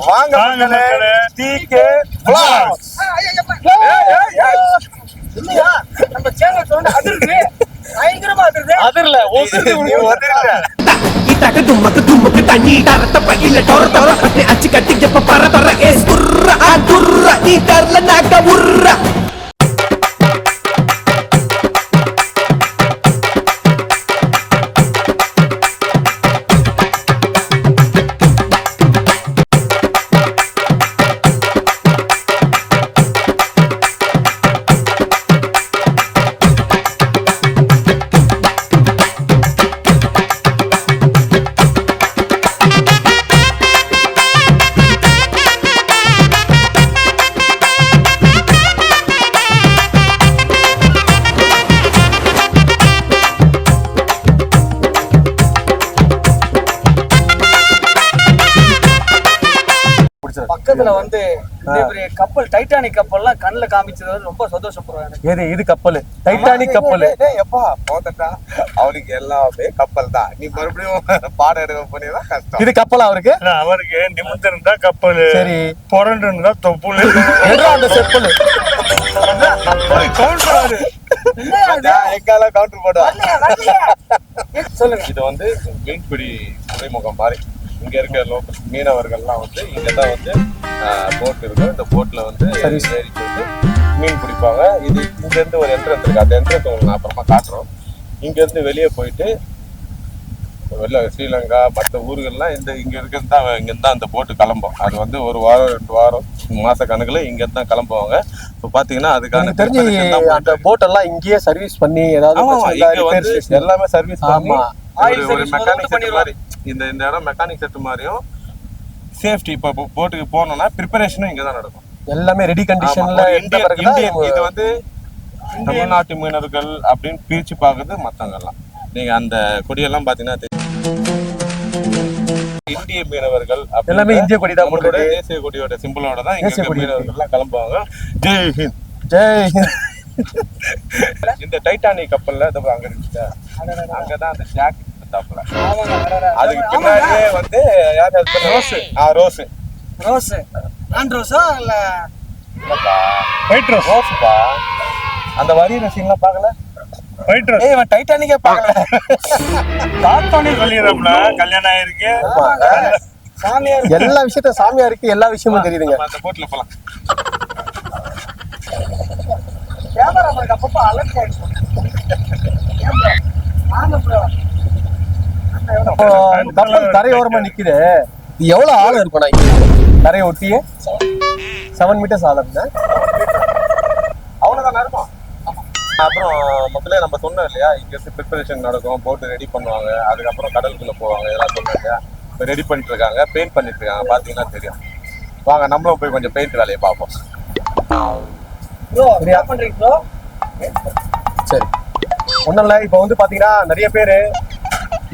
வாங்க மக்களே, decay vlogs. இல்லையா நம்ம சேனல் சொன்ன அதிர்வு பயங்கரமா அதிர்ல தும்முக்கு தண்ணி தரத்த பையில டொர டொர அச்சு கட்டி எப்ப பர பர ஏஸ் குர்ர அதுர்ர நீ தரல நாக்க உர்ர பக்கத்துல வந்து பெரிய கப்பல் டைட்டானிக் கப்பல்லாம் கண்ணுல காமிச்சது ரொம்ப சந்தோஷப்படுறேன். இது கப்பல் டைட்டானிக் கப்பல். எப்பா போதட்டா அவனுக்கு எல்லாமே கப்பல் தான். நீ மறுபடியும் பாடம் எடுக்க போனீங்கன்னா கஷ்டம். இது கப்பல் அவருக்கு நிமிர்ந்து இருந்தா கப்பல், சரி புரண்டு இருந்தா தொப்புள். அந்த செப்பல் கவுண்டர் எங்கால கவுண்டர் போடுவா. சொல்லுங்க. இது வந்து மீன்பிடி துறைமுகம் மாதிரி. இங்க இருக்க லோக்கல் மீனவர்கள்லாம் வந்து இங்கதான் வந்து போட் இருக்கும். இந்த போட்ல வந்து ஏறி போயிட்டு மீன் பிடிப்பாங்க. இது இங்க இருந்து ஒரு என்ட்ரன்ஸ் இருக்கு. அந்த என்ட்ரன்ஸ் உங்களுக்கு நான் அப்புறமா காட்டுறோம். இங்க இருந்து வெளியே போயிட்டு வெளில ஸ்ரீலங்கா மற்ற ஊர்கள்லாம் இங்க இருக்கிறது தான் இங்கேருந்து அந்த போட்டு கிளம்பும். அது வந்து ஒரு வாரம் 2 வாரம் மாச கணக்குல இங்க இருந்து தான் கிளம்புவாங்க. இப்போ பாத்தீங்கன்னா அதுக்கான தெரிஞ்சு அந்த போட் எல்லாம் இங்கேயே சர்வீஸ் பண்ணி ஏதாவது எல்லாமே சர்வீஸ் பண்ணி ஒரு மெக்கானிக் செட் மாதிரி இந்த இடம் மெக்கானிக் செட் மாதிரியும் சேஃப்டி. இப்போ போட்டுக்கு போனோம்னா ப்ரிப்பரேஷனும் இங்க தான் நடக்கும். எல்லாமே ரெடி கண்டிஷன்ல. இது வந்து தமிழ்நாட்டு மீனவர்கள் அப்படின்னு பிரிச்சு பாக்குறது மத்தவங்க எல்லாம். நீங்க அந்த கொடியெல்லாம் பாத்தீங்கன்னா இந்திய மீனவர்கள் எல்லாமே இந்திய கொடி தான் போட்டு தேசிய கொடியோட சிம்பிளோட தான் இங்க மீனவர்கள் எல்லாம் கிளம்புவாங்க. ஜெய் ஹிந்த் ஜெய் ஹிந்த். இந்த டைட்டானிக் கப்பல்ல அங்க இருந்துச்சு. அங்கதான் அந்த ஜாக் தாப்ல. அதுக்கு பின்னாடியே வந்து யார் ரோஸ் ரோஸ் ஆண்ட்ரோஸா இல்ல ஒயிட் ரோஸ் ரோஸ்பா. அந்த வரி ரசிங்லாம் பார்க்கல. ஒயிட் ரோஸ் இவன் டைட்டானிக்கே பார்க்கல. தாத்தோனே சொல்லிடுறோம்ல கல்யாணம் ஆயிருக்கு. சாமியார் எல்லா விஷயத்த சாமியா இருக்கு. எல்லா விஷயமும் தெரியுதுங்க. அந்த போட்ல போலாம். கேமராமேன் அப்பப்ப அலர்ட் ஆயிடுச்சு. கப்பல் கரையோரமா நிக்குது. எவ்வளவு ஆழம் இருக்கும்? கரையை ஒட்டியே 7 மீட்டர்ஸ் ஆழம். அவ்வளவுதான் இருக்கும். அப்புறம் முதல்ல நம்ம சொன்னோம் இல்லையா, இங்க இருந்து ப்ரிப்பரேஷன் நடக்கும். போட்டு ரெடி பண்ணுவாங்க. அதுக்கப்புறம் கடலுக்குள்ள போவாங்க. இதெல்லாம் சொன்னோம் இல்லையா. இப்போ ரெடி பண்ணிட்டு இருக்காங்க, பெயிண்ட் பண்ணிட்டு இருக்காங்க. பாத்தீங்கன்னா தெரியும். வாங்க நம்மளும் போய் கொஞ்சம் பெயிண்ட் வேலையை பார்ப்போம். சரி ஒன்றும் இல்லை. இப்போ வந்து பார்த்தீங்கன்னா நிறைய பேர்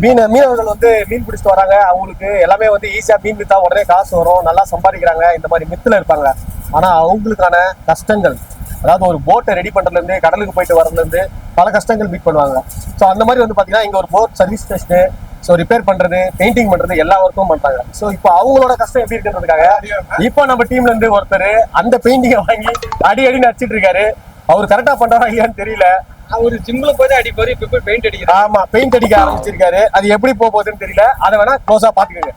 மீனவர்கள் வந்து மீன் பிடிச்சிட்டு வராங்க. அவங்களுக்கு எல்லாமே வந்து ஈஸியாக மீன் விற்றா உடனே காசு வரும், நல்லா சம்பாதிக்கிறாங்க, இந்த மாதிரி மித்தில் இருப்பாங்க. ஆனால் அவங்களுக்கான கஷ்டங்கள், அதாவது ஒரு போட்டை ரெடி பண்ணுறதுலேருந்து கடலுக்கு போயிட்டு வரதுலேருந்து பல கஷ்டங்கள் மீட் பண்ணுவாங்க. ஸோ அந்த மாதிரி வந்து பார்த்தீங்கன்னா இங்கே ஒரு boat service station, so repair பண்ணுறது, பெயிண்டிங் பண்ணுறது எல்லா ஒர்க்கும் பண்ணுறாங்க. ஸோ இப்போ அவங்களோட கஷ்டம் எப்படி இருக்குன்றதுக்காக இப்போ நம்ம டீம்ல இருந்து ஒருத்தர் அந்த பெயிண்டிங்கை வாங்கி அடின்னு அடிச்சிட்டு இருக்காரு. அவர் கரெக்டாக பண்ணுறாரா இல்லையான்னு தெரியல. ஒரு ஜிம்ல போய் அடிப்பாரு, இப்ப போய் பெயிண்ட் அடிக்கிறாரு. ஆமா, பெயிண்ட் அடிக்க ஆரம்பிச்சிருக்காரு. அது எப்படி போகுதுன்னு தெரியல. அதை வேணா க்ளோஸா பாத்துக்கோங்க.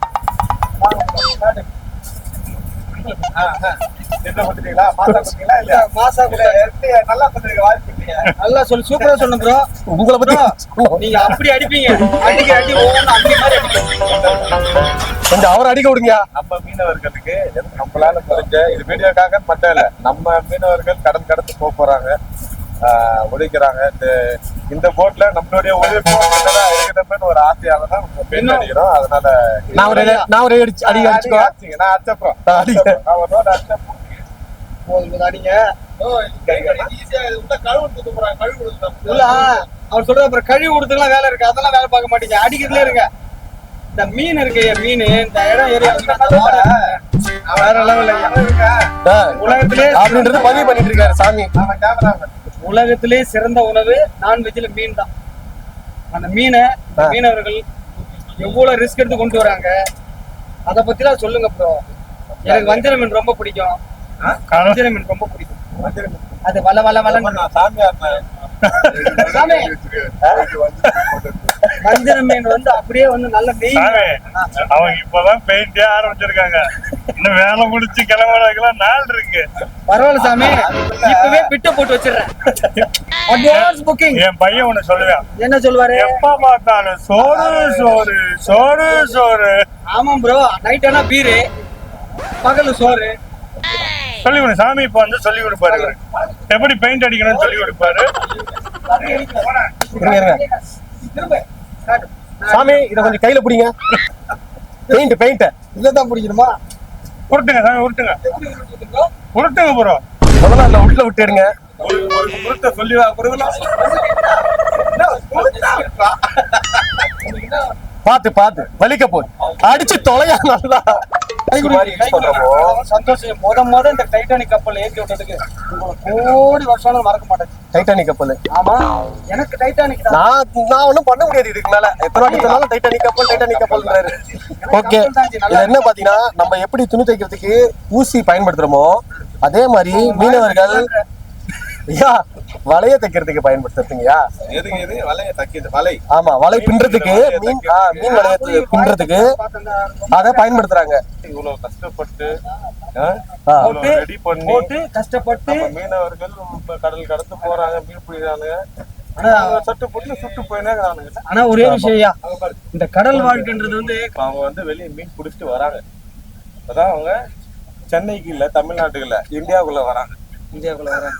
நல்லா சொல்லு, சூப்பரா சொல்லு ப்ரோ. உங்களை பத்தி நீங்க அப்படி அடிப்பீங்க. அடி கொஞ்சம் அவரை அடிக்க விடுங்க. நம்ம மீனவர்களுக்கு நம்மளால முடிஞ்ச இது வீடியோக்காக மட்டும் இல்ல, நம்ம மீனவர்கள் கடல் கடந்து போறாங்க, உழைக்கிறாங்க. இந்த போட்ல நம்மளுடைய உழைப்பு இருக்கணும்னு ஒரு ஆசையால தான் பெயிண்ட் அடிக்கிறோம். அதனால நான் ஒரு அடி அடிச்சுக்கோ. நான் அடிச்சப்பறம் அடிங்க. அவர் சொல்ற அப்புறம் கழுவி கொடுத்துலாம் வேலை இருக்கு, அதெல்லாம் வேலை பார்க்க மாட்டீங்க, அடிக்கிறதுல இருங்க. இந்த மீன் இருக்கு, மீன் இந்த இடம் ஏரியா வேற லெவல்ல உலகத்திலே அப்படின்றது பதிவு பண்ணிட்டு இருக்காரு சாமி. உலகத்திலே சிறந்த உணவு நான்வெஜ்ல மீன் தான். அந்த மீனவர்கள் எவ்வளவு ரிஸ்க் எடுத்து கொண்டு வராங்க, அத பத்திலாம் சொல்லுங்க ப்ரோ. எனக்கு வஞ்சர மீன் ரொம்ப பிடிக்கும். வஞ்சர மீன் ரொம்ப பிடிக்கும். அது வள வள வள நான் சாமியார் சாமி வஞ்சர மீன் வந்து அப்படியே வந்து நல்ல நெய். சாமி, அவங்க இப்பதான் பெயிண்டே ஆரம்பிச்சிருக்காங்க. இன்னும் வேலை முடிச்சு கிளம்புறதுக்கெல்லாம் நாள் இருக்கு. பரவாயில்ல சாமி, இப்பவே பிட்ட போட்டு வச்சிடுறேன். Advance booking. என் பையன் ஒண்ணு சொல்லுவேன், என்ன சொல்லுவாரு? எப்ப பார்த்தாலும் சோறு சோறு சோறு சோறு. ஆமா ப்ரோ, நைட் ஆனா பீரு, பகல் சோறு. சொல்லி கொடு சாமி, இப்ப வந்து சொல்லி கொடுப்பாரு இவரு. எப்படி பெயிண்ட் அடிக்கணும்னு சொல்லி கொடுப்பாரு. இருங்க இருங்க திரும்ப start. சாமி, இத கொஞ்சம் கையில பிடிங்க. பெயிண்ட் இதான் பிடிக்கணுமா? உருட்டுங்க சாமி, உருட்டுங்க உருட்டுங்க ப்ரோ. முதல்ல அந்த உள்ள விட்டு எடுங்க. ஒரு சொல்லி பாத்து வலிக்க போகுது. அடிச்சு தொலையா நல்லா சந்தோஷம். முத இந்த டைட்டானிக் கப்பல் ஏற்றி விட்டதுக்கு உங்களுக்கு கோடி வருஷம் மறக்க மாட்டேன். டைட்டானிக் கப்பல். ஆமா, எனக்கு டைட்டானிக் தான். நான் ஒண்ணும் பண்ண முடியாது இதுக்கு மேல. எத்தனை வாட்டி சொன்னாலும் டைட்டானிக் கப்பல்ன்றாரு. ஓகே, இது என்ன பாத்தீங்கன்னா, நம்ம எப்படி துணி தைக்கிறதுக்கு ஊசி பயன்படுத்துறோமோ அதே மாதிரி மீனவர்கள் ஐயா வலைய தைக்கிறதுக்கு பயன்படுத்துறதுங்கய்யா. எது வலைய தைக்கிறது, வலை. ஆமா, வலை பின்றதுக்கு, மீன் வலைய பின்றதுக்கு அத பயன்படுத்துறாங்க. இவ்வளவு கஷ்டப்பட்டு ரெடி பண்ணி போட்டு கஷ்டப்பட்டு மீனவர்கள் கடல் கடந்து போறாங்க, மீன் பிடிக்கிறாங்க. சட்டு போட்டு சுட்டு போயினாங்க. ஆனா ஒரே விஷயம், இந்த கடல் வாழ்க்கைன்றது வந்து அவங்க வந்து வெளியே மீன் பிடிச்சிட்டு வராங்க. அதான் அவங்க சென்னைக்கு இல்ல, தமிழ்நாட்டுக்கு இல்ல, இந்தியாவுக்குள்ள வராங்க. இந்தியாவுக்குள்ள வராங்க.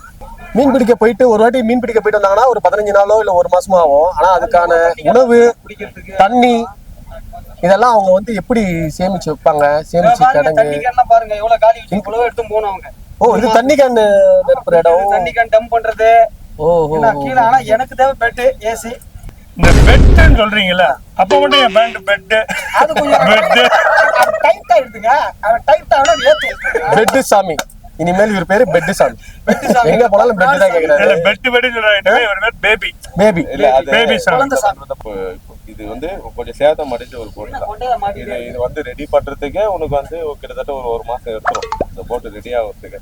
மீன் பிடிக்க போயிட்டு ஒரு வாட்டி மீன் பிடிக்க போயிட்டு வந்தாங்கன்னா ஒரு 15 நாளோ இல்ல 1 மாசமோ ஆகும். ஆனா அதுக்கான உணவு, தண்ணி இதெல்லாம் அவங்க வந்து எப்படி சேமிச்சு வைப்பாங்க? சேமிச்சு கிடங்கு. தண்ணி கேன்லாம் பாருங்க எவ்வளவு காலி வச்சு இவ்வளவு எடுத்து போனோம் அவங்க. ஓ, இது தண்ணி கேன் நிரப்புற இடம். தண்ணி கேன் டம்ப் பண்றது. ஓஹோ, கீழே. ஆனா எனக்கு தேவை பெட், ஏசி. இந்த பெட்டுன்னு சொல்றீங்கல்ல, அப்ப மட்டும் என் பேண்ட் பெட்டு அது கொஞ்சம் பெட்டு டைட்டா எடுத்துங்க. அவன் டைட்டா ஏத்து. பெட்டு சாமி. இனிமேல் இவர் பேரு பெட்டு சாமி. எங்க போனாலும் பெட்டு தான் கேக்குறாரு. பெட்டு பெட்டு சொல்றாங்க. இவர் பேர் பேபி. பேபி. இல்ல, அது பேபி சாமி. இது வந்து கொஞ்சம் சேதம் அடைஞ்ச ஒரு போட்டு தான். இது வந்து ரெடி பண்றதுக்கே உனக்கு வந்து கிட்டத்தட்ட ஒரு மாசம் எடுத்துரும் இந்த போட்டு ரெடி ஆகிறதுக்கு.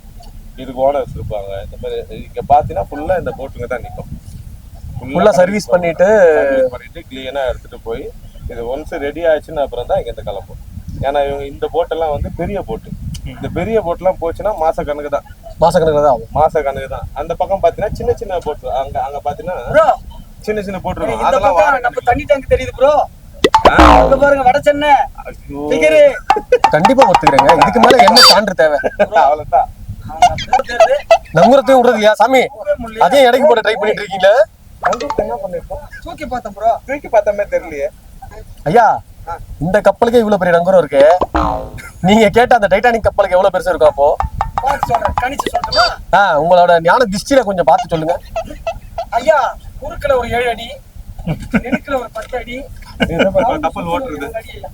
இதுக்கு ஓனர்ஸ் இருப்பாங்க. இந்த மாதிரி இங்க பாத்தீங்கன்னா ஃபுல்லா இந்த போட்டுங்க தான் நிக்கும். ஃபுல்லா சர்வீஸ் பண்ணிட்டு கிளீனா எடுத்துட்டு போய் இது ஒன்ஸ் ரெடி ஆயிடுச்சுன்னு அப்புறம் தான் இங்க இருந்து கிளம்பும். ஏன்னா இவங்க இந்த போட்டெல்லாம் வந்து பெரிய போட்டு. இந்த பெரிய போட்லாம் போச்சுன்னா மாச கணக்கு தான். மாச கணக்கு தான். அந்த பக்கம் பாத்தீங்கன்னா சின்ன சின்ன போட்டு, அங்க பாத்தீங்கன்னா சின்ன சின்ன போட்டு இருக்கும். அதெல்லாம் நம்ம தண்ணி டேங்க் தெரியுது ப்ரோ. அங்க பாருங்க வட சென்னை. கண்டிப்பா ஒத்துக்கிறேங்க. இதுக்கு மேல என்ன சான்று தேவை? அவ்வளவுதான். நங்குறதையும் விடுறது இல்லையா சாமி? அதையும் இடைக்கு போட ட்ரை பண்ணிட்டு இருக்கீங்களா? என்ன பண்ணிருக்கோம்? தூக்கி பார்த்தேன் ப்ரோ. தூக்கி பார்த்தாமே தெரியலையே ஐயா. இந்த கப்பலுக்கு இவ்வளவு பெரிய நங்குரம் இருக்கு. நீங்க கேட்ட அந்த டைட்டானிக் கப்பலுக்கு எவ்வளவு பெருசா இருக்கும்? அப்போ கணிச்சு சொல்லட்டுமா? உங்களோட ஞான திருஷ்டியில கொஞ்சம் பார்த்து சொல்லுங்க ஐயா. குறுக்குல ஒரு 7 அடி, நெடுக்குல ஒரு 10 அடி. கப்பல் ஓட்டுறது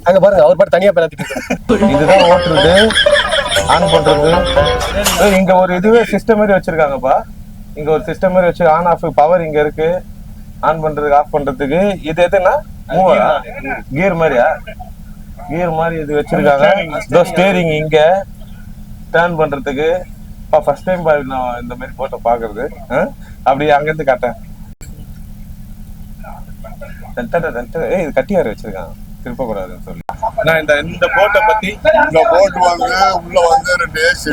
அங்க பாருங்க, அவர் பாட்டு தனியா பேசிட்டு. இதுதான் ஓட்டுறது, ஆன் பண்றது. இங்க ஒரு இதுவே சிஸ்டம் மாதிரி வச்சிருக்காங்கப்பா. இங்க ஒரு சிஸ்டம் மாதிரி வச்சு ஆன் ஆஃப் பவர் இங்க இருக்கு. ஆன் பண்றதுக்கு ஆஃப் பண்றதுக்கு இது எதுனா கியர் மாதிரியா? கியர் மாதிரி இது வச்சிருக்காங்க. ஸ்டேரிங் இங்க டர்ன் பண்றதுக்கு. ஃபர்ஸ்ட் டைம் நான் இந்த மாதிரி போட்டோ பாக்குறது. அப்படி அங்க இருந்து காட்டேன். இது கட்டியாரு வச்சிருக்காங்க, திருப்ப கூடாதுன்னு சொல்லி. நான் இந்த போட்டை பத்தி, இந்த போட் வந்து உள்ள வந்து 2 ஏசி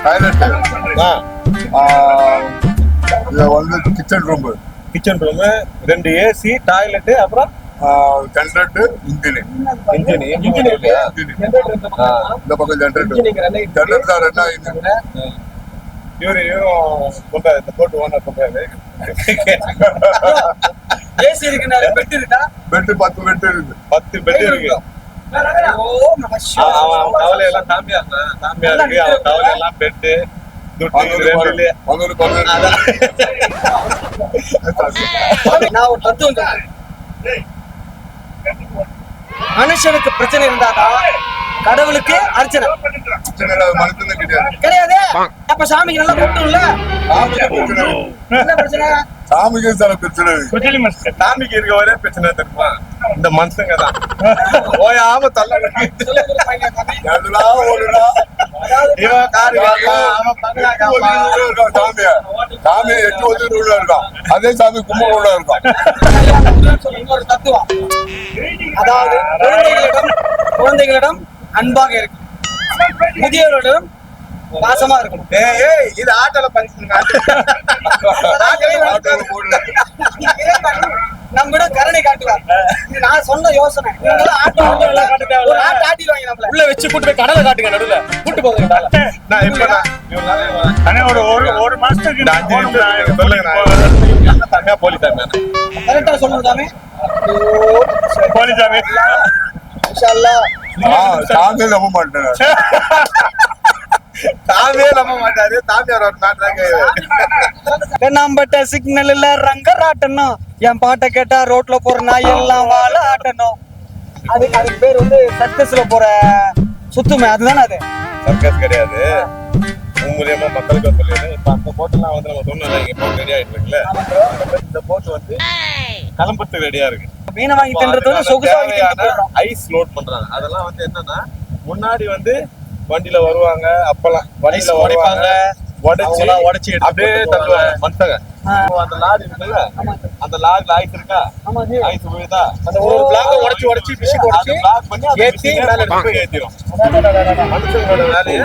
டாய்லெட், இது வந்து கிச்சன் ரூம், 2 ஏசி, டாய்லெட், அப்புறம் ஜெனரேட்டர், இன்ஜின் இந்த பக்கம் ஜெனரேட்டர் தான் ரெண்டா. இவரும் சொல்றாரு, இந்த போட்டு ஓனர் சொல்றாரு. ஏசி இருக்குன்னா பெட் இருக்கா? பெட் 10 பெட் இருக்கு. 10 பெட் இருக்கு. அவன் கவலையெல்லாம் சாமியா இருக்கு. அவன் கவலையெல்லாம் பெட்டு நான் ஒரு தத்துவம் சொல்றேன். மனுஷனுக்கு பிரச்சனை இருந்தாதான் கடவுளுக்கு அர்ச்சனை கிடையாது. அப்ப சாமிக்கு நல்லா கொட்டும்ல. என்ன பிரச்சனை? சாமிக்கு சில பிரச்சனை. சாமிக்கு இருக்க ஒரே பிரச்சனை தெரியுமா? இந்த மனுஷங்க தான் ஓயாம தள்ள எல்லாம் ஓடுடா. இவன் காரு வாங்கலாம், அவன் பங்களா எட்டு காப்பான். ஒதுக்கி இருக்கான் சாமி. சாமி 8 ஒதுக்கி இருக்கான். அதே சாமி கும்பகோணம் இருக்கான். இன்னொரு தத்துவம், அதாவது குழந்தைகளிடம் அன்பாக இருக்கு, முதியோர்களிடம் பாசமா இருக்கணும். ஏய், இது ஆட்டோல பஞ்சுங்க. ஆட்டோல போடல. நம்மிடம் கருணை காட்டுவார். இது நான் சொன்ன யோசனை. இவங்கெல்லாம் ஆட்டோ ஒரு ஆட்டோ ஆட்டிடுவாங்க நம்மள. உள்ள வச்சு கூட்டு போய் கடலை காட்டுங்க, நடுவுல கூட்டு போங்க கடலை. நான் இப்ப இவங்களால ஆனா ஒரு மாசத்துக்கு இந்த 5 நிமிஷம் சொல்லுங்க, நான் தனியா போலிட்டாங்க. கரெக்டா சொல்லுங்க சாமி. போலிசாமி இன்ஷா அல்லாஹ். சாமி நம்ப மாட்டேன். தாமே நம்ப மாட்டாரு, தாமியார் ஒரு மேட்ராங்க. நம்பட்ட சிக்னல்ல ரங்கராட்டணும், என் பாட்டை கேட்டா ரோட்ல போற நாய் எல்லாம் வாழ ஆட்டணும். அதுக்கு பேர் வந்து சர்க்கஸ்ல போற சுத்துமே, அதுதானே அது. சர்க்கஸ் கிடையாது, உங்க மூலியமா மக்களுக்கு சொல்லிடுறேன். இப்ப அந்த போட்டெல்லாம் வந்து நம்ம சொன்னோம், இங்க போட் ரெடி ஆயிட்டு இருக்குல்ல, இந்த போட் வந்து கிளம்புறதுக்கு ரெடியா இருக்கு. மீனை வாங்கி தின்றது வந்து சொகுசா வாங்கி தின்னுட்டு போயிடுறோம். ஐஸ் லோட் பண்றாங்க. அதெல்லாம் வந்து என்னன்னா, முன்னாடி வந்து வண்டியில வருவாங்க, அப்பெல்லாம் வண்டியில உடைப்பாங்க, அவங்கெல்லாம் உடைச்சு எடுத்து அப்படியே போட்டு தள்ளுவாங்க மனுஷங்க. ஆ. இப்போ அந்த லாரி இருக்குல்ல, அந்த லாரில ஐஸ் இருக்கா, ஆமா ஜி. ஐஸ் விழுதா, அந்த ஒரு பிளாக் உடைச்சு மிஷின் உடைச்சு பிளாக் பண்ணி அதை ஏத்தி machine மேல எடுத்து போய் ஏத்திரும். மனுஷங்களோட வேலையை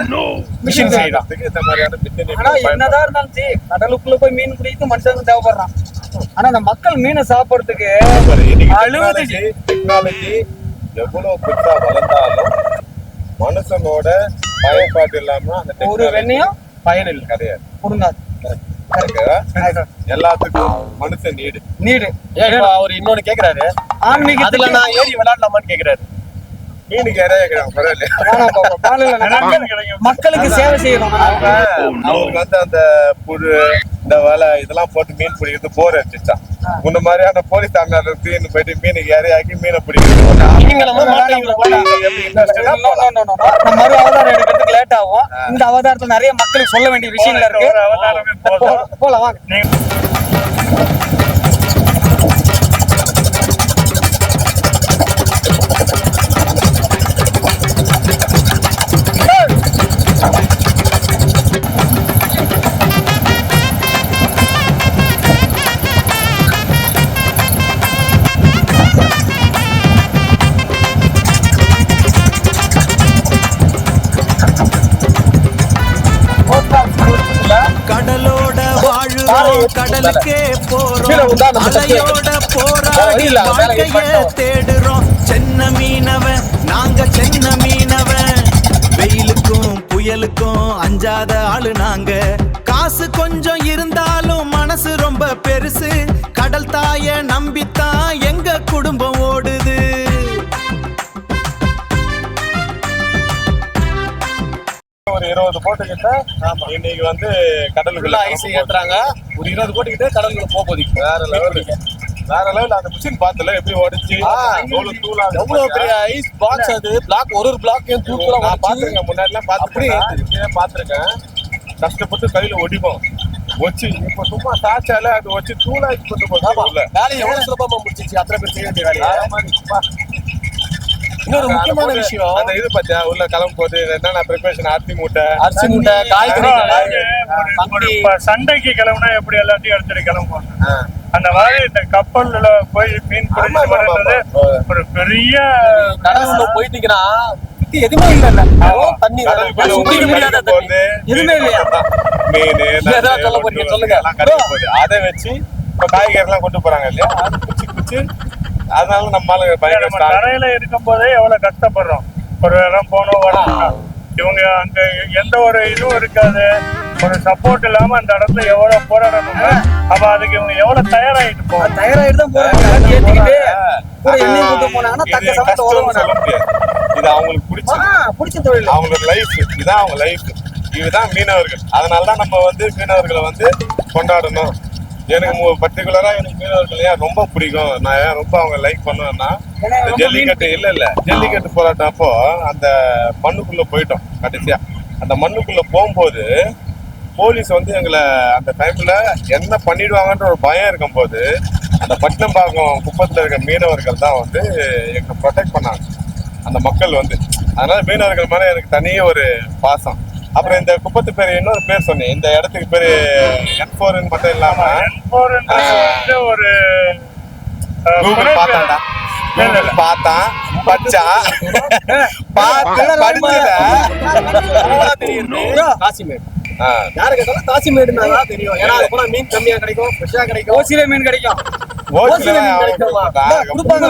மிஷின் செய்யறதுக்கு இந்த மாதிரியான machine ஆனா இப்போ என்னதான் இருந்தாலும் ஜி, கடலுக்குள்ள போய் மீன் பிடிக்க மனுஷங்க தேவைப்படுறான். ஆனா அந்த மக்கள் மீனை சாப்பிடுறதுக்கு அழுவுது ஜி. டெக்னாலஜி எவ்வளவு பெருசா வளர்ந்தாலும் மனுஷனோட பயன்பாடு இல்லாம அந்த ஒரு technology வெண்ணையும் பயன் இல்லை, கிடையாது. பொருந்தாது. எல்லாத்துக்கும் மனுஷன் நீடு. நீடு ஏன் இப்ப அவர் இன்னொன்னு கேக்குறாரு, அதுல ஆன்மீகத்துல நான் ஏறி விளையாடலாமான்னு கேக்குறாரு. மீனுக்கு இறைய கிடையாது, பரவாயில்ல. வேணாம் பாப்பா, காலையில நான் மக்களுக்கு சேவை செய்யணும். அவங்களுக்கு வந்து அந்த புழு, இந்த வலை இதெல்லாம் போட்டு மீன் பிடிக்கிறது போர் அடிச்சுச்சா. முன்ன மாதிரியான போலீஸ் தாமியார் தீன்னு போயிட்டு மீனுக்கு இறையாக்கி மீனை பிடிக்கிறது நீங்களும் மாட்டீங்களா? நம்ம மறு அவதாரம் எடுக்கிறதுக்கு லேட் ஆகும். இந்த அவதாரத்துல நிறைய மக்களுக்கு சொல்ல வேண்டிய விஷயங்கள் இருக்கு. ஒரு அவதாரமே போதும். போலாம் வாங்க. கடலோட வாழுறோம், கடலுக்கே போறோம், அலையோட போராடி வாழ்க்கைய தேடுறோம். சென்ன மீனவன், நாங்க சென்ன மீனவன், வெயிலுக்கும் புயலுக்கும் அஞ்சாத ஆளு நாங்க. காசு கொஞ்சம் இருந்தாலும் மனசு ரொம்ப பெருசு, கடல் தாய நம்பித்தான் எங்க குடும்பம் ஓடுது. ஒரு 20 போட்டு கிட்ட இன்னைக்கு வந்து கடலுக்குள்ள ஐஸ் ஏத்துறாங்க, ஒரு 20 கோடி கிட்ட கடலுக்குள்ள போகுது. வேற லெவல், வேற லெவல். அந்த மிஷின் பார்த்தல எப்படி உடைச்சு எவ்வளவு தூளா எவ்வளவு பெரிய ஐஸ் பாக்ஸ் அது, பிளாக் ஒரு பிளாக்கையும் தூக்கல நான் பாத்துருக்கேன், முன்னாடி எல்லாம் பாத்துருக்கேன். கஷ்டப்பட்டு கையில ஒடிப்போம் வச்சு, இப்ப சும்மா சாச்சால அது வச்சு தூளாக்கி கொண்டு போகுது. வேலையை எவ்வளவு சுலபமா முடிச்சிச்சு, அத்தனை பேர் செய்ய வேண்டிய வேலையை. இன்னொரு முக்கியமான விஷயம், அந்த இது பாத்தியா உள்ள கிளம்பும் போது என்னென்ன ப்ரிப்பரேஷன், அரிசி மூட்டை, காய்கறி, ஒரு சண்டைக்கு கிளம்புனா எப்படி எல்லாத்தையும் எடுத்துட்டு கிளம்புவாங்க. அந்த மாதிரி இந்த கப்பல்ல போய் மீன் பிடிச்சு வர்றது ஒரு பெரிய கடலுக்குள்ள போயிட்டீங்கன்னா எதுவுமே இல்ல, தண்ணி கடலுக்குள்ள சுத்திக்க முடியாத தண்ணி. எதுவுமே இல்லையா? மீன் ஏதாவது சொல்ல போறீங்க, சொல்லுங்க. அதை வச்சு இப்ப காய்கறி எல்லாம் கொண்டு போறாங்க இல்லையா, அது குச்சி குச்சி. அதனால நம்மளால பயங்கர நம்ம தரையில இருக்கும் போதே எவ்வளவு கஷ்டப்படுறோம். ஒரு இடம் போனோம் வரணும், இவங்க அங்க எந்த ஒரு இதுவும் இருக்காது, ஒரு சப்போர்ட் இல்லாம அந்த இடத்துல எவ்வளவு போராடணும். அப்ப அதுக்கு இவங்க எவ்வளவு தயாராயிட்டு போவாங்க. தயாராயிட்டு தான் போறாங்க. ஏத்திக்கிட்டு கூட எண்ணெய் கொண்டு போனாங்கன்னா தக்க சமயத்தை உதவுவாங்க. இது அவங்களுக்கு பிடிச்ச தொழில். அவங்களோட லைஃப், இதுதான் அவங்க லைஃப், இதுதான் மீனவர்கள். அதனாலதான் நம்ம வந்து மீனவர்களை வந்து கொண்டாடணும். எனக்கு பர்டிகுலரா எனக்கு மீனவர்கள் ஏன் ரொம்ப பிடிக்கும், நான் ஏன் ரொம்ப அவங்க லைக் பண்ணுவேன்னா, ஜல்லிக்கட்டு ஜல்லிக்கட்டு போராட்டம் அப்போ அந்த மண்ணுக்குள்ள போயிட்டோம். கடைசியா அந்த மண்ணுக்குள்ள போகும்போது போலீஸ் வந்து எங்களை அந்த டைம்ல என்ன பண்ணிடுவாங்கன்ற ஒரு பயம் இருக்கும் போது அந்த பட்டினம்பாக்கம் குப்பத்துல இருக்க மீனவர்கள் தான் வந்து எங்களை ப்ரொடெக்ட் பண்ணாங்க, அந்த மக்கள் வந்து. அதனால மீனவர்கள் மேல எனக்கு தனியே ஒரு பாசம். அப்புறம் இந்த குப்பத்து பேர் இன்னொரு பேர் சொன்னேன், இந்த இடத்துக்கு பேரு N4 மட்டும் இல்லாம ஒரு கூகுள் பார்த்தாண்டா, கூகுள் பார்த்தான், படிச்சான், பார்த்து படிச்சத காசிமேடு யாரு கேட்டாலும் காசிமேடுனா தான் தெரியும். ஏன்னா அது போனா மீன் கம்மியா கிடைக்கும், ஃப்ரெஷ்ஷா கிடைக்கும், ஓசில மீன் கிடைக்கும். ஓசில கொடுப்பாங்க.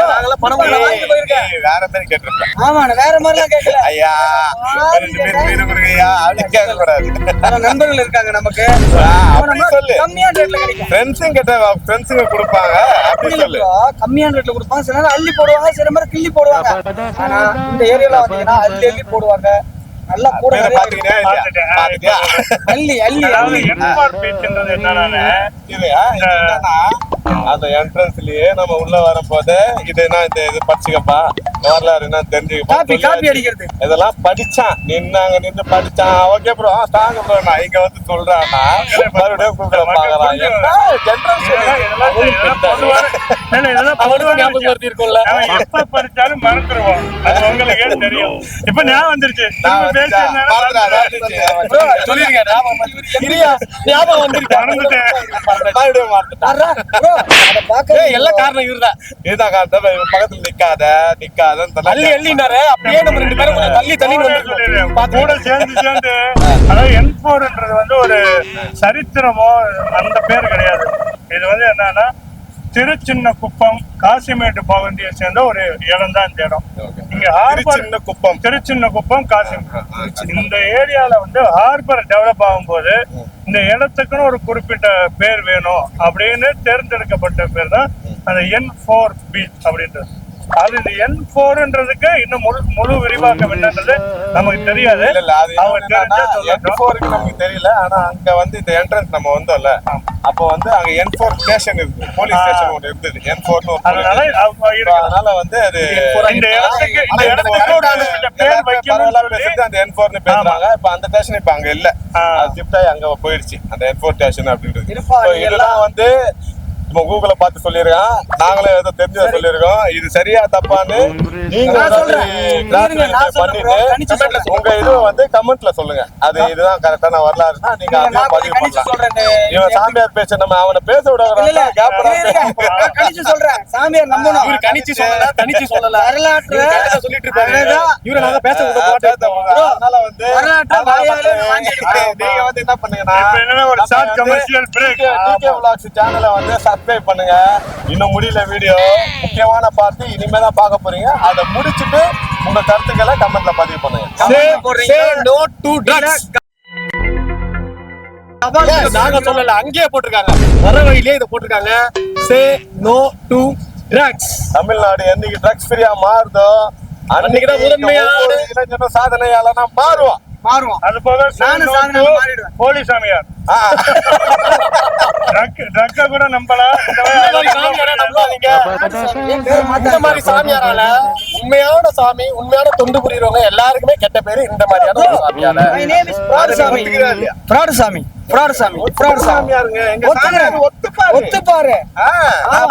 நாங்கெல்லாம் பணம் வாங்கி போயிருக்கேன். வேற மாதிரி கேட்டிருப்பேன். ஆமா, நான் வேற மாதிரிலாம் கேட்கல. ஐயா 2 பேர் மீன் கொடுங்கய்யா அப்படின்னு கேட்க கூடாது. நண்பர்கள் இருக்காங்க நமக்கு, அப்படி சொல்லு. கம்மியான ரேட்ல கிடைக்கும். ஃப்ரெண்ட்ஸும் கேட்ட ஃப்ரெண்ட்ஸுங்க கொடுப்பாங்க அப்படி சொல்லு. கம்மியான ரேட்ல கொடுப்பாங்க, சில நேரம் அள்ளி போடுவாங்க, சில நேரம் கிள்ளி போடுவாங்க. ஆனா இந்த ஏரியால வந்தீங்கன்னா அள்ளி போடுவாங்க. நல்லா கூட பாத்துக்கிட்டே பாத்துக்கியா அள்ளி என்ஆர் பீச்ன்றது என்னன்னா அந்த என்ட்ரன்ஸ்லயே நம்ம உள்ள வரும்போது இதுனா இது படிச்சுக்கப்பா, வரலாறு என்ன காப்பி தெரிஞ்சுக்கப்பா, அடிக்கிறது. இதெல்லாம் படிச்சான், நின்னாங்க நின்று படிச்சான். ஓகே ப்ரோ தாங்க ப்ரோ, நான் இங்க வந்து சொல்றான்னா மறுபடியும் கூகுள பாக்கலாம். எப்ப படிச்சாலும் மறந்துருவோம், அது உங்களுக்கே தெரியும். இப்ப ஞாபகம் வந்துருச்சு. எல்லா காரணம் இதுதான். இதுதான் காரணம். பக்கத்துல நிக்காத தள்ளி அள்ளினாரு, அப்படியே நம்ம 2 பேரும் கொஞ்சம் தள்ளி தள்ளி கூட சேர்ந்து அதாவது N4ன்றது வந்து ஒரு சரித்திரமோ அந்த பேர் கிடையாது. இது வந்து என்னன்னா திருச்சின்னகுப்பம் காசிமேட்டு பகுதியை சேர்ந்த ஒரு இடம் தான் இந்த இடம். இங்க ஹார்பர் திருச்சின்னகுப்பம் காசிமேட்டு இந்த ஏரியால வந்து ஹார்பர் டெவலப் ஆகும்போது இந்த இடத்துக்குன்னு ஒரு குறிப்பிட்ட பேர் வேணும் அப்படின்னு தேர்ந்தெடுக்கப்பட்ட பேர் தான் அந்த N4 பீச் அப்படின்றது. அது இந்த N4ன்றதுக்கு இன்னும் முழு விரிவாக்கம் என்னன்றது நமக்கு தெரியாது. நமக்கு தெரியல. ஆனா அங்க வந்து இந்த என்ட்ரன்ஸ் நம்ம வந்தோம்ல, அப்ப வந்து அங்க N4 ஸ்டேஷன் இருக்கு, போலீஸ் ஸ்டேஷன் ஒன்று இருந்தது. N4ன்னு ஒரு அதனால வந்து அது இந்த இடத்துக்கு பேர் வைக்கணும் அந்த N4ன்னு பேசுறாங்க. இப்ப அந்த ஸ்டேஷன் இப்ப அங்க இல்ல, ஷிஃப்ட் ஆகி அங்க போயிடுச்சு அந்த N4 ஸ்டேஷன் அப்படின்றது. இதெல்லாம் வந்து நம்ம கூகுள பார்த்து சொல்லிருக்கோம், நாங்களே ஏதோ தெரிஞ்சதை சொல்லிருக்கோம். இது சரியா தப்பான்னு நீங்க பண்ணிட்டு உங்க இது வந்து கமெண்ட்ல சொல்லுங்க. அது இதுதான் கரெக்டான வரலாறுனா நீங்க அதையும் பதிவு பண்ணலாம். இவன் சாமியார் பேச நம்ம அவனை பேச விட சொல்றேன். சாமியார் நம்பணும். இவரு கணிச்சு சொல்லல, தனிச்சு சொல்லல, வரலாற்று சொல்லிட்டு இருப்பாரு. இவரை நாங்க பேச விட அதனால வந்து நீங்க வந்து என்ன பண்ணுங்கன்னா ஒரு short commercial break DK Vlogs சேனலை வந்து சப்ஸ்கிரைப் பண்ணுங்க. இன்னும் முடியல வீடியோ, முக்கியமான பார்த்து இனிமேதான் பார்க்க போறீங்க. அதை முடிச்சுட்டு உங்க கருத்துக்களை கமெண்ட்ல பதிவு பண்ணுங்க. Say no to drugs. நாங்க சொல்லல, அங்கேயே போட்டிருக்காங்க, வர வழியிலே இதை போட்டிருக்காங்க. Say no to drugs. Tamil Nadu என்னைக்கு ட்ரக்ஸ் ஃப்ரீயா மாறுதோ அன்னைக்குதான் முதன்மையான இளைஞனும் சாதனையாளனா மாறுவான். அது போக போலி சாமியார் ட்ரக்க கூட நம்பலாம். இந்த மாதிரி சாமியாரால உண்மையான சாமி, உண்மையான தொண்டு புரியுறவங்க எல்லாருக்குமே கெட்ட பேரு இந்த மாதிரியான ஒரு சாமியால. சாமியாருங்க எங்க சாமியார் ஒத்துப்பாரு.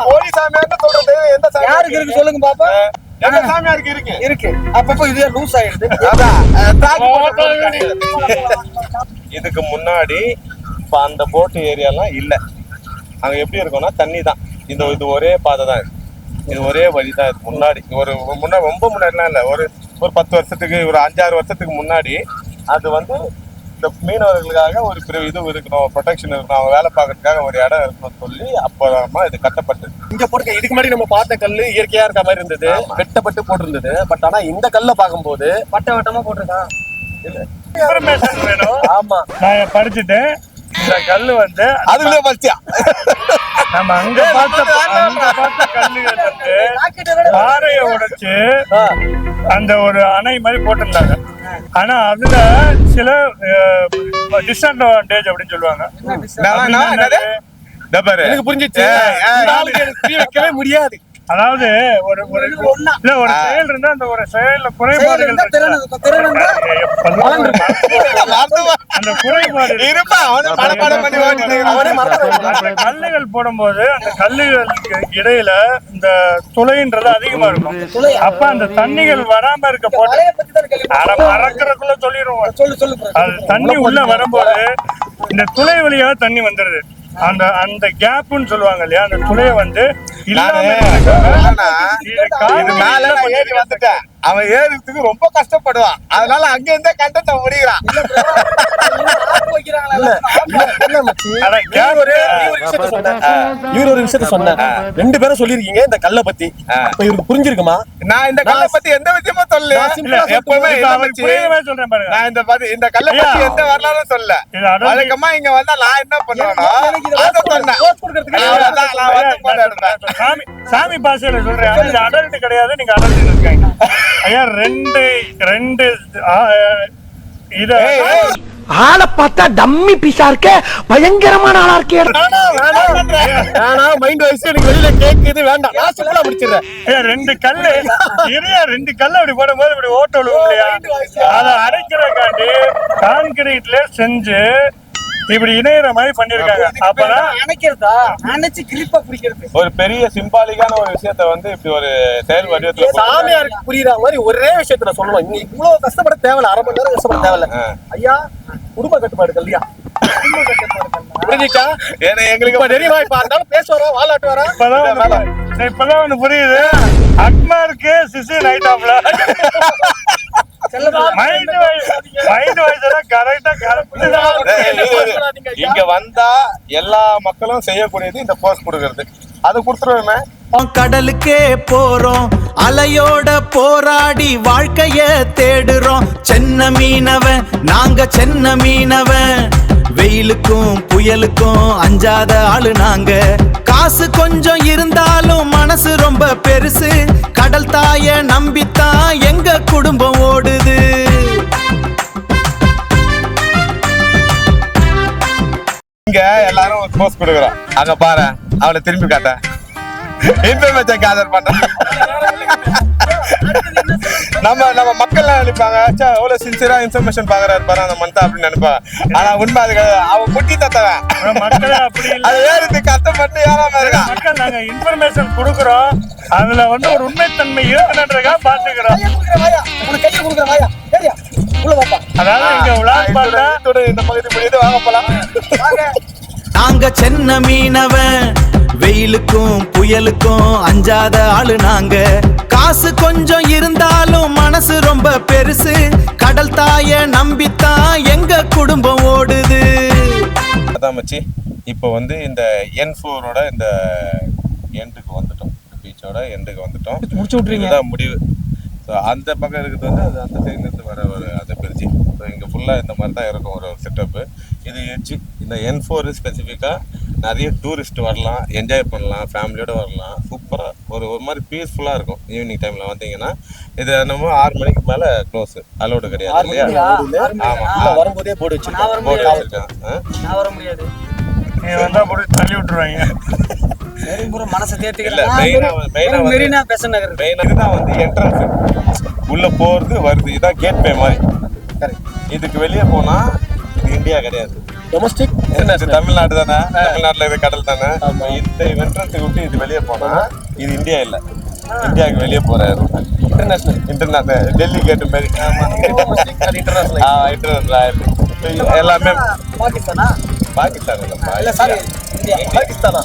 போலி சாமியார்னு சொல்றது எந்த யாருக்கு இருக்கு சொல்லுங்க பாப்பா. எந்த சாமியாருக்கு இருக்கு? அப்பப்போ இதுவே லூஸ் ஆயிடுது. இதுக்கு முன்னாடி இப்ப அந்த போட் ஏரியாலாம் இல்ல. அங்க எப்படி இருக்கும்னா தண்ணி தான். இது ஒரே பாதை தான், இது ஒரே வழி தான். இது முன்னாடி முன்னாடி ரொம்ப முன்னாடிலாம் இல்ல, ஒரு 10 வருஷத்துக்கு, ஒரு 5-6 வருஷத்துக்கு முன்னாடி அது வந்து இந்த மீனவர்களுக்காக ஒரு இது இருக்கணும், ப்ரொடெக்ஷன் இருக்கணும், அவங்க வேலை பார்க்கறதுக்காக ஒரு இடம் இருக்கணும்னு சொல்லி அப்புறமா இது கட்டப்பட்டது. இங்க போட்டு இதுக்கு முன்னாடி நம்ம பார்த்த கல்லு இயற்கையா இருக்க மாதிரி இருந்தது, வெட்டப்பட்டு போட்டிருந்தது. பட் ஆனா இந்த கல்ல பார்க்கும்போது வட்டமா போட்டிருக்கான். இன்ஃபர்மேஷன் வேணும். ஆமா, நான் படிச்சுட்டேன். இந்த கல்லு வந்து அதுலயே பச்சியா நம்ம அங்க பார்த்த கல்லுகள் வந்து பாறையை உடைச்சு அந்த ஒரு அணை மாதிரி போட்டிருந்தாங்க. ஆனா அதுல சில டிஸ்அட்வான்டேஜ் அப்படின்னு சொல்லுவாங்க. எனக்கு புரிஞ்சிச்சு, வைக்கவே முடியாது. அதாவது ஒரு இல்ல ஒரு செயல் இருந்தா அந்த ஒரு செயல்ல குறைபாடுகள் இருந்தா திறன் இருக்கும். திறன் இருந்தா அந்த குறைபாடு அந்த கல்லுகள் போடும்போது அந்த கல்லுகளுக்கு இடையில இந்த துளைன்றது அதிகமா இருக்கும். அப்ப அந்த தண்ணிகள் வராம இருக்க போட்டு மழையை பத்தி தான் கேள்வி. மறக்கிறதுக்குள்ள சொல்லிடுவோம். சொல்லு bro. அது தண்ணி உள்ள வரும்போது இந்த துளை வழியாக தண்ணி வந்துருது. அந்த அந்த கேப்னு சொல்லுவாங்க இல்லையா, அந்த துளைய வந்து இல்லாம இது மேல நான் ஏறி வந்துட்டேன். அவன் ஏறிறதுக்கு ரொம்ப கஷ்டப்படுவான். அதனால அங்க இருந்தே கண்டத்தை முடிக்கிறான். ஆப்பு வைக்கிறாங்களா? இவர் ஒரு விஷயத்த சொன்னார். 2 பேரும் சொல்லிருக்கீங்க இந்த கல்லை பத்தி. இப்ப இவருக்கு புரிஞ்சிருக்குமா? நான் இந்த கல்லை பத்தி எந்த விஷயமும் சொல்லல. எப்பவுமே சொல்றேன் பாருங்க. நான் இந்த கல்லை பத்தி எந்த வரலாறும் சொல்லல. வழக்கமா இங்க வந்தா நான் என்ன பண்ணுவேன்னா அதை சொன்னேன். சாமி பாஷையில சொல்றேன். இது அடல்ட் கிடையாது, நீங்க அடல்ட் இருக்காங்க ஐயா. ரெண்டு இத ஆளை பார்த்தா டம்மி பீஸா இருக்க, பயங்கரமான ஆளா இருக்கே. மைண்ட் வைஸ் எனக்கு வெளியில கேக்குது, வேண்டாம். நான் சிம்பிளா முடிச்சிடுறேன். 2 கல்லு இரியா 2 கல்லு அப்படி போடும்போது இப்படி ஓட்ட விழுவும் இல்லையா, அதை அரைக்கிறக்காண்டி கான்கிரீட்ல செஞ்சு இப்படி இணையற மாதிரி பண்ணிருக்காங்க. அப்பதான் அணைக்கிறதா அணைச்சு கிளிப்பா பிடிக்கிறது. ஒரு பெரிய சிம்பாலிக்கான ஒரு விஷயத்த வந்து இப்படி ஒரு செயல் வடிவத்துல சாமியாருக்கு புரியுற மாதிரி ஒரே விஷயத்துல சொல்லணும். இங்க இவ்வளவு கஷ்டப்பட தேவையில்ல, 1/2 மணி நேரம் கஷ்டப்பட தேவையில்ல. ஐயா, குடும்ப கட்டுப்பாடு கல்வியா புரிஞ்சுச்சா? ஏன்னா எங்களுக்கு தெரியுமா? இப்ப இருந்தாலும் பேச வரோம், வாலாட்டு வரோம். இப்பதான் ஒண்ணு புரியுது. அக்மாருக்கு சிசி நைட் ஆஃப்ல இங்க வந்தா எல்லா மக்களும் செய்யக்கூடியது இந்த போஸ்ட் கொடுக்கறது. அது கொடுத்துருவேமே. கடலுக்கே போறோம், அலையோட போராடி வாழ்க்கைய தேடுறோம். சென்ன மீனவன் நாங்க, சென்ன மீனவன். வெயிலுக்கும் புயலுக்கும் அஞ்சாத ஆளு நாங்க. காசு கொஞ்சம் இருந்தாலும் மனசு ரொம்ப பெருசு. கடல் தாய நம்பித்தான் எங்க குடும்பம் ஓடுது. இங்க எல்லாரும் ஒரு போஸ்ட் கொடுக்குறோம். அங்க பாரு, அவளை திரும்பி காட்ட இன்ஃபர்மேஷன் கேதர் பண்ற. நம்ம மக்கள் நினைப்பாங்க, எவ்வளவு சின்சியரா இன்ஃபர்மேஷன் பாக்குறாரு பாரு அந்த மந்தா அப்படின்னு நினைப்பாங்க. ஆனா உண்மை அது அவன் குட்டி தத்தவன். மக்களே அப்படி அது ஏறதுக்கு கஷ்டப்பட்டு ஏறாம இருக்கா. மக்கள் நாங்க இன்ஃபர்மேஷன் கொடுக்குறோம், அதுல வந்து ஒரு உண்மைத்தன்மை இருக்குன்றதுக்காக பாத்துக்கிறோம். கையை கொடுக்குற வாயா சரியா உள்ள வாப்பா. அதாவது இங்க விளையாட்டு பார்த்தா இந்த பகுதி முடியுது, வாங்க போலாம். நாங்க சென்ன மீனவன். வெயிலுக்கும் புயலுக்கும் அஞ்சாத ஆளு நாங்க. காசு கொஞ்சம் இருந்தாலும் மனசு ரொம்ப பெருசு. கடல் தாய நம்பித்தான் எங்க குடும்பம் ஓடுது. அதான் மச்சி, இப்போ வந்து இந்த N4ஓட இந்த எண்டுக்கு வந்துட்டோம். பீச்சோட எண்டுக்கு வந்துட்டோம். முடிச்சு விட்டுறீங்க. இதுதான் முடிவு. ஸோ அந்த பக்கம் இருக்கிறது வந்து அது அந்த சைட்லேருந்து வர ஒரு அதை பிரிச்சு. ஸோ இங்கே ஃபுல்லாக இந்த மாதிரி தான் இருக்கும் ஒரு செட்டப்பு. இது எட்ஜி. இந்த N4 ஸ்பெசிஃபிக்காக நிறைய டூரிஸ்ட் வரலாம், என்ஜாய் பண்ணலாம், ஃபேமிலியோடு வரலாம். சூப்பராக ஒரு மாதிரி பீஸ்ஃபுல்லாக இருக்கும். ஈவினிங் டைமில் வந்தீங்கன்னா இது நம்ம 6 மணிக்கு மேலே க்ளோஸ், அலோடு கிடையாது இல்லையா? ஆமாம், வரும்போதே போர்டு வச்சிருக்காங்க. போட்டு வச்சிருக்காங்க. நான் வர முடியாது. நீ வந்தா போட்டு தள்ளி விட்டுருவாங்க. சரி ப்ரோ, மனசை இல்ல தேர்த்துக்கலாம். மெயினா மெரினா பெசன்ட் நகர். இதுதான் வந்து என்ட்ரன்ஸ். உள்ள போறது வருது, இதான் கேட்வே மாதிரி. இதுக்கு வெளியே போனா இது இந்தியா கிடையாது, டொமஸ்டிக் தமிழ்நாடு தானே. தமிழ்நாட்டுல இது கடல் தானே. இந்த என்ட்ரன்ஸை விட்டு இது வெளியே போனா இது இந்தியா இல்ல, இந்தியாவுக்கு வெளியே போற இன்டர்நேஷனல் டெல்லி கேட் மாதிரி. இன்டர்நேஷனல் ஆயிருக்கு எல்லாமே. பாகிஸ்தானா? பாகிஸ்தான் இல்ல சாரி, இந்தியா. பாகிஸ்தானா?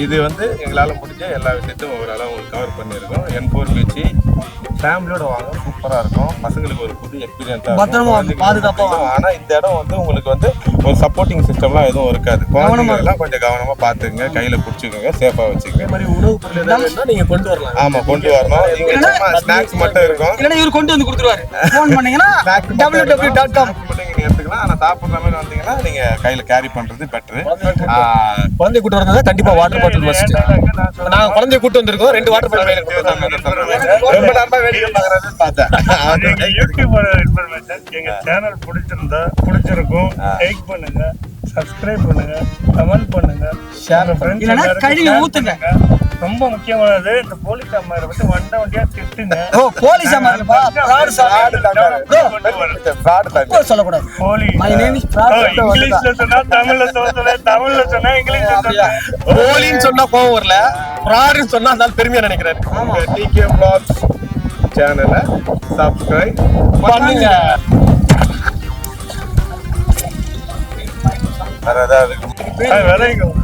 இது வந்து எங்களால் முடிஞ்ச எல்லா விஷயத்தையும் ஓவராலாக உங்களுக்கு கவர் பண்ணியிருக்கோம். N4 பீச்சு ஃபேமிலியோட வாங்க, சூப்பராக இருக்கும். பசங்களுக்கு ஒரு புது எக்ஸ்பீரியன்ஸாக பத்திரமா பாதுகாப்பா. ஆனால் இந்த இடம் வந்து உங்களுக்கு வந்து ஒரு சப்போர்ட்டிங் சிஸ்டம்லாம் எதுவும் இருக்காது. குழந்தைங்கள்லாம் கொஞ்சம் கவனமாக பார்த்துங்க, கையில் பிடிச்சிக்கோங்க, சேஃபாக வச்சுக்கோங்க. மாதிரி உணவு பொருள் ஏதாவது நீங்க கொண்டு வரலாம். ஆமாம், கொண்டு வரணும். இங்கே ஸ்நாக்ஸ் மட்டும் இருக்கும். இல்லைன்னா இவர் கொண்டு வந்து கொடுத்துருவாரு. ஃபோன் பண்ணீங்கன்னா www.com மட்டும் இங்கே எடுத்துக்கலாம். வச்சுக்கலாம். ஆனா சாப்பிடுற மாதிரி வந்தீங்கன்னா நீங்க கையில கேரி பண்றது பெட்டர். குழந்தை கூட்டு வரதா கண்டிப்பா வாட்டர் பாட்டில் மஸ்ட். நான் குழந்தைய கூட்டு வந்திருக்கோம், 2 வாட்டர் பாட்டில் ரொம்ப நேரமா வேடிக்கை பார்க்கறதுன்னு பார்த்தேன். யூடியூபோட இன்ஃபர்மேஷன் எங்க சேனல் பிடிச்சிருக்கும், லைக் பண்ணுங்க, சப்ஸ்கிரைப் பண்ணுங்க, கமெண்ட் பண்ணுங்க, ஷேர் இல்லைன்னா கழுவி ஊத்துங்க. ரொம்ப முக்கியமானது இந்த போலீஸ் அம்மாரை வந்து வண்டியா திட்டுங்க. ஓ போலீஸ் அம்மாப்பா, fraud சொல்லக்கூடாது. Police My name is fraud. இங்கிலீஷ்ல சொன்னா தமிழ்ல சொல்லல, தமிழ்ல சொன்னா இங்கிலீஷ்ல அப்படியா? சொல்லல. போலின்னு சொன்னா கோவம் வரல, ஃப்ராடுன்னு சொன்னா அதனால பெருமையா நினைக்கிறேன். TK Vlogs சேனலை சப்ஸ்கிரைப் பண்ணுங்க. வேற ஏதாவது விளையும்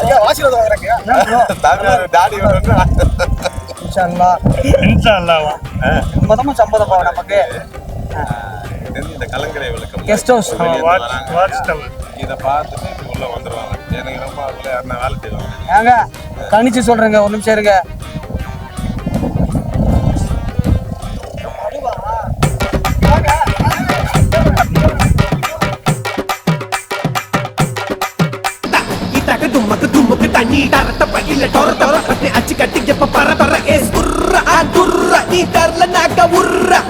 ஐயா ஆசீர்வாதம் வாங்குறாங்க. டாடி இன்ஷா அல்லாஹ். இன்ஷா அல்லாஹ். மொத்தமா சம்பதம் போவோம் நமக்கு. இந்த கலங்கரை விளக்கம் Guest house. Watch tower. இதை பார்த்துட்டு இப்படி உள்ள வந்துருவாங்க. எனக்கு ரொம்ப அதுல யாருன்னா வேலை செய்வாங்க. ஏங்க தனிச்சு சொல்றேங்க, ஒரு நிமிஷம் இருங்க. இத்தக தும்மக்கு தும்முக்கு தண்ணி டரட்ட பையில டொர அச்சு கட்டி எப்ப பர ஏ ஸ்குர்ரா துர்ரா நீ தரல நாக்க உர்ரா